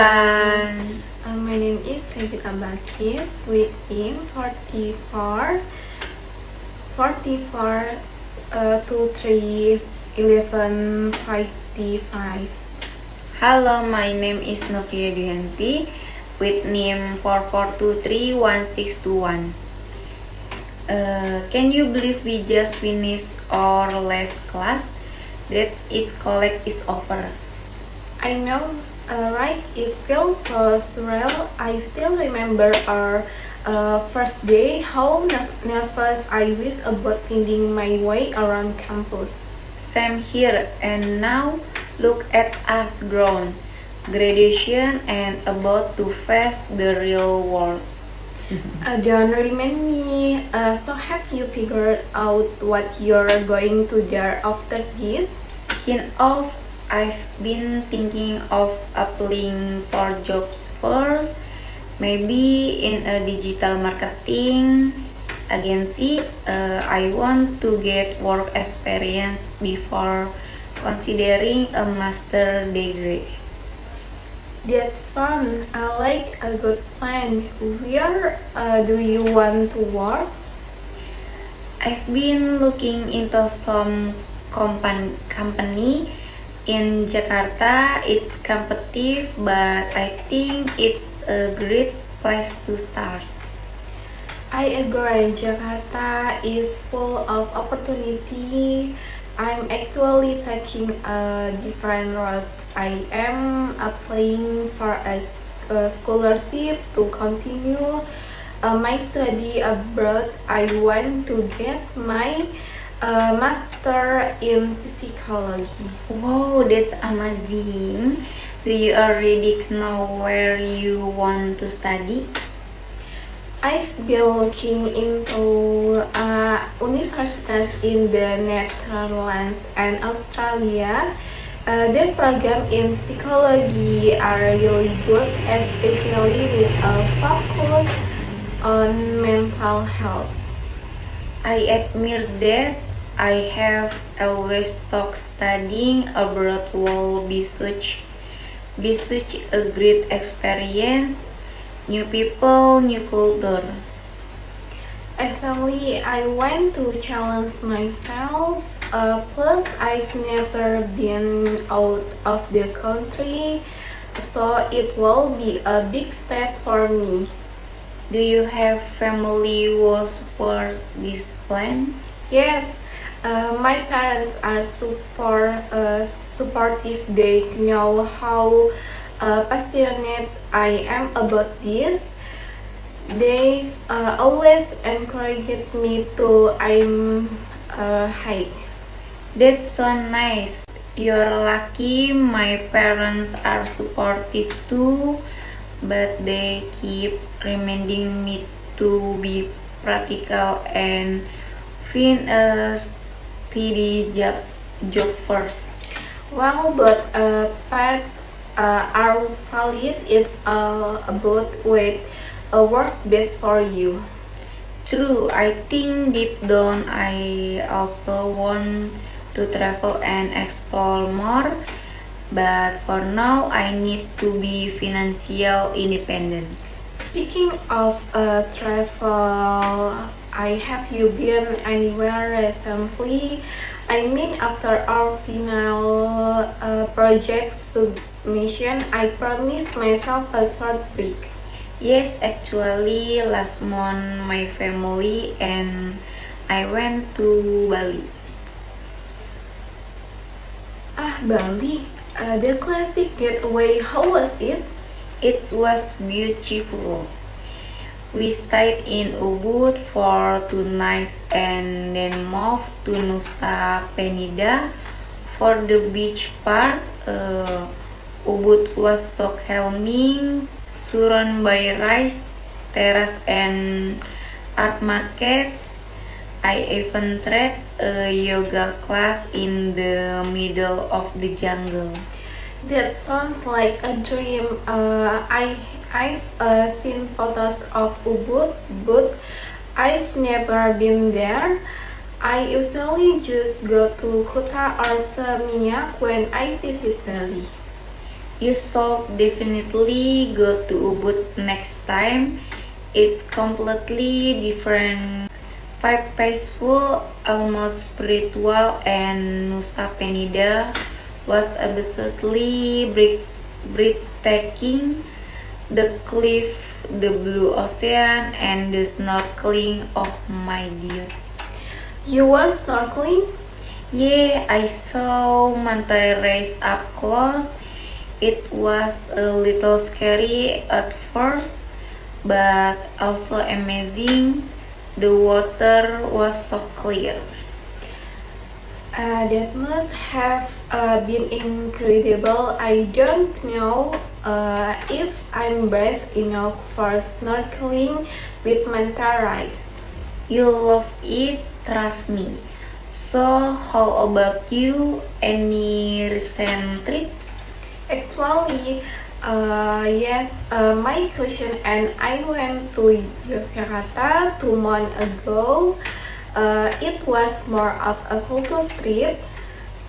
everyone. My name is Revita Bakis with NIM 23 11 55. Hello, my name is Novia Duyanti with NIM 44231621. Can you believe we just finished our last class? That is collect is over. I know, right? It feels so surreal. I still remember our first day, how nervous I was about finding my way around campus. Same here, and now look at us grown, graduation and about to face the real world. Don't remind me. So have you figured out what you're going to do after this? Kind of, I've been thinking of applying for jobs first, maybe in a digital marketing agency. I want to get work experience before considering a master degree. That's fun. I like a good plan. Where do you want to work? I've been looking into some company in Jakarta. It's competitive, but I think it's a great place to start. I agree. Jakarta is full of opportunity. I'm actually taking a different route. I am applying for a scholarship to continue my study abroad. I want to get my master in psychology. Wow, that's amazing. Do you already know where you want to study? I've been looking into universities in the Netherlands and Australia. Their program in psychology are really good, especially with a focus on mental health. I admit that I have always thought studying abroad will be such a great experience. New people, new culture. Actually, I want to challenge myself. Plus, I've never been out of the country, so it will be a big step for me. Do you have family who support this plan? Yes, my parents are supportive. They know how passionate I am about this. They always encouraged me to aim high. That's so nice. You're lucky my parents are supportive too, but they keep reminding me to be practical and find a steady job first. Well, but paths are valid. It's all about what works best for you. True, I think deep down I also want to travel and explore more, but for now I need to be financial independent. Speaking of travel, I have you been anywhere recently? I mean, after our final project submission, I promised myself a short break. Yes, actually last month my family and I went to Bali. Bali, the classic getaway. How was it? It was beautiful. We stayed in Ubud for 2 nights and then moved to Nusa Penida for the beach part. Ubud was so calming, surrounded by rice terrace and art markets. I even tried a yoga class in the middle of the jungle. That sounds like a dream. I've seen photos of Ubud, but I've never been there. I usually just go to Kuta or Seminyak when I visit Bali. You should definitely go to Ubud next time. It's completely different vibe, peaceful, almost spiritual, and Nusa Penida was absolutely breathtaking. The cliff, the blue ocean, and the snorkeling. Oh my god. You went snorkeling? Yeah, I saw manta rays up close. It was a little scary at first, but also amazing. The water was so clear. That must have been incredible. I don't know if I'm brave enough for snorkeling with manta rays. You'll love it, trust me. So, how about you? Any recent trips? Actually, yes, my cousin and I went to Yogyakarta 2 months ago. It was more of a cultural trip.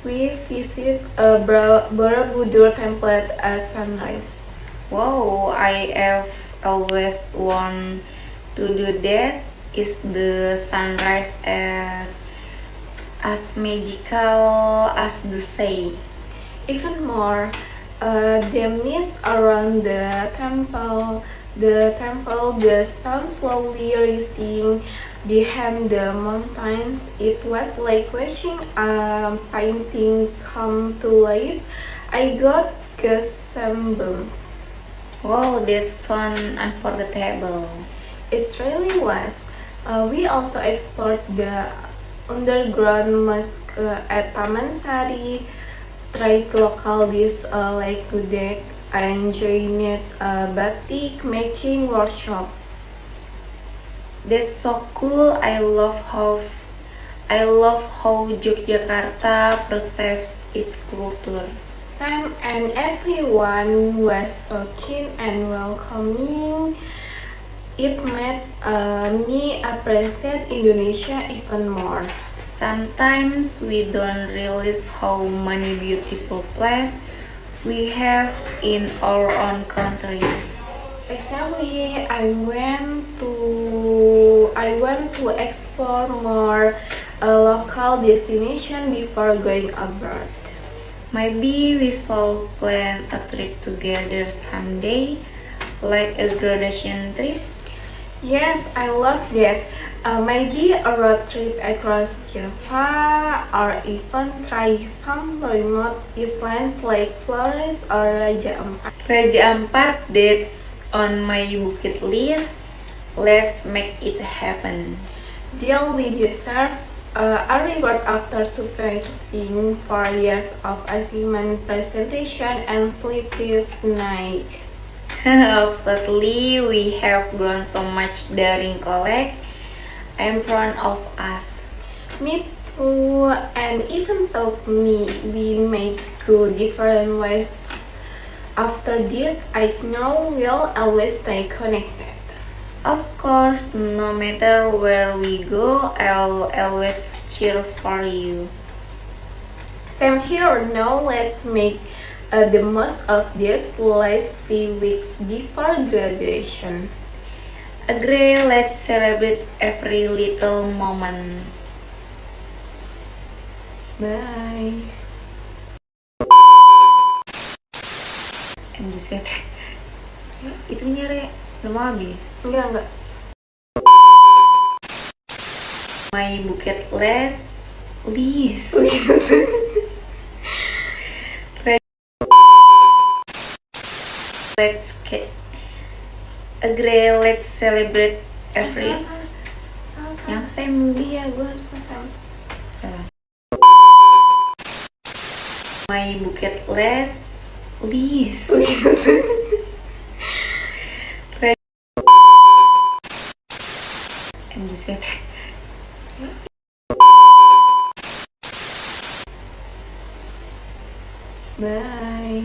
We visit Borobudur temple at sunrise. Wow, I have always wanted to do that. Is the sunrise as magical as the say? Even more, the mist around the sun slowly rising behind the mountains. It was like watching a painting come to life. I got goosebumps. Wow, that sounds unforgettable. It really was. We also explored the underground mosque at Taman Sari, tried local dish like gudeg, and joined a batik making workshop. That's so cool. I love how Yogyakarta preserves its culture. Sam and everyone was so keen and welcoming. It made me appreciate Indonesia even more. Sometimes we don't realize how many beautiful places we have in our own country. Exactly, I want to explore more local destination before going abroad. Maybe we should plan a trip together someday, like a graduation trip. Yes, I love that. Maybe a road trip across Java or even try some remote islands like Flores or Raja Ampat. Raja Ampat, that's on my bucket list. Let's make it happen. Deal we deserve a reward after surviving 4 years of assignment presentation and sleepless night. Absolutely, we have grown so much during college. I'm proud of us. Me too, and even though we may go different ways after this, I know we'll always stay connected. Of course, no matter where we go, I'll always cheer for you. Same here. Now let's make the most of these last few weeks before graduation. Agree, let's celebrate every little moment. Bye. Buset. Terus itunya Re, udah mau habis. Enggak. My bucket list. Agree, let's celebrate every. Salah. Yang same. Iya, gue harus pesan. My bucket list. Buset. Terus Bye.